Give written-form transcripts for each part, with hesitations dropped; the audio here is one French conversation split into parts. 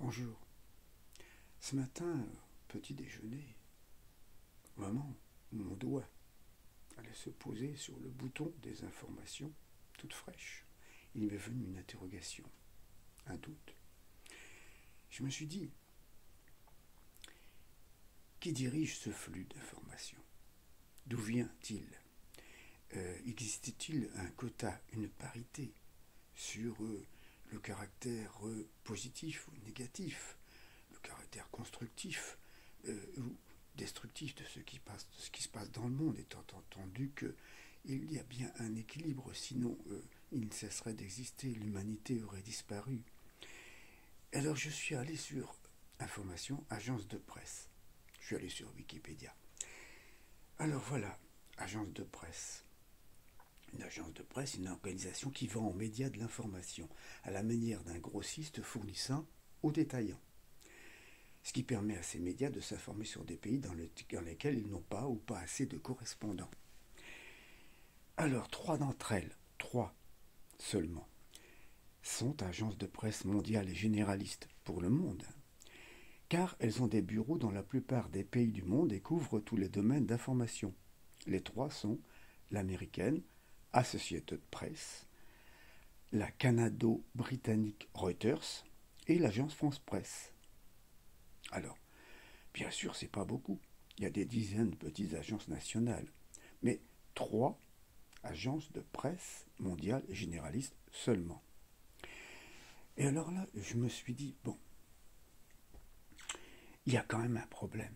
Bonjour. Ce matin, petit déjeuner, au moment où mon doigt allait se poser sur le bouton des informations, toutes fraîches, il m'est venu une interrogation, un doute. Je me suis dit, qui dirige ce flux d'informations? D'où vient-il? Existe-t-il un quota, une parité sur le caractère positif ou négatif, le caractère constructif ou destructif de ce qui se passe dans le monde, étant entendu qu'il y a bien un équilibre, sinon il ne cesserait d'exister, l'humanité aurait disparu. Alors je suis allé sur information, agence de presse. Je suis allé sur Wikipédia. Alors voilà, agence de presse. Une agence de presse, une organisation qui vend aux médias de l'information, à la manière d'un grossiste fournissant aux détaillants. Ce qui permet à ces médias de s'informer sur des pays dans lesquels ils n'ont pas ou pas assez de correspondants. Alors, trois d'entre elles, trois seulement, sont agences de presse mondiales et généralistes pour le monde, car elles ont des bureaux dans la plupart des pays du monde et couvrent tous les domaines d'information. Les trois sont l'américaine Associated Press, la canado-britannique Reuters et l'agence France Presse. Alors, bien sûr, c'est pas beaucoup. Il y a des dizaines de petites agences nationales, mais trois agences de presse mondiales et généralistes seulement. Et alors là, je me suis dit, bon, il y a quand même un problème.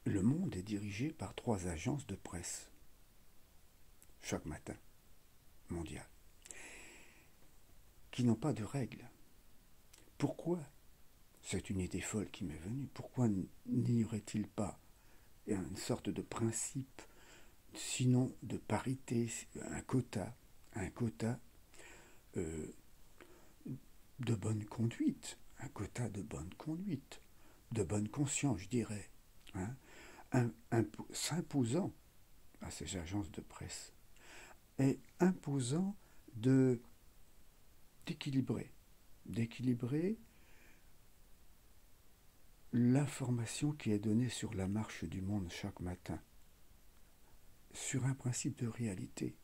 Le monde est dirigé par trois agences de presse chaque matin, mondiales, qui n'ont pas de règles. Pourquoi? C'est une idée folle qui m'est venue. Pourquoi n'y aurait-il pas une sorte de principe, sinon de parité, un quota de bonne conduite, un quota de bonne conduite, de bonne conscience, je dirais, s'imposant à ces agences de presse et imposant d'équilibrer l'information qui est donnée sur la marche du monde chaque matin, sur un principe de réalité.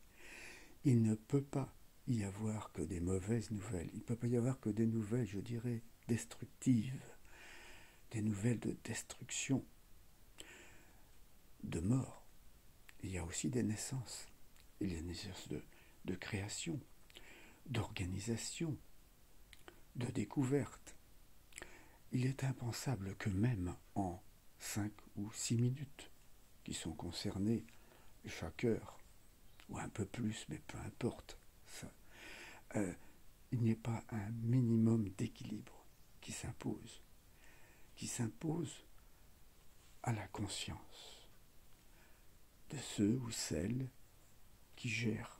Il ne peut pas y avoir que des mauvaises nouvelles. Il ne peut pas y avoir que des nouvelles, je dirais, destructives, des nouvelles de destruction, de mort. Il y a aussi des naissances. Il y a des naissances de création, d'organisation, de découverte. Il est impensable que même en 5 ou 6 minutes, qui sont concernées chaque heure, ou un peu plus, mais peu importe, ça, il n'y ait pas un minimum d'équilibre qui s'impose à la conscience de ceux ou celles qui gèrent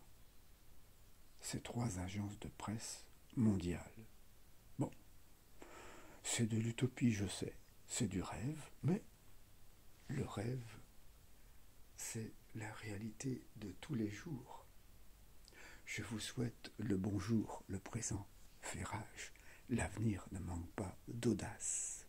ces trois agences de presse mondiales. Bon, c'est de l'utopie, je sais, c'est du rêve, mais le rêve, c'est la réalité de tous les jours. Je vous souhaite le bonjour, le présent fait rage. L'avenir ne manque pas d'audace.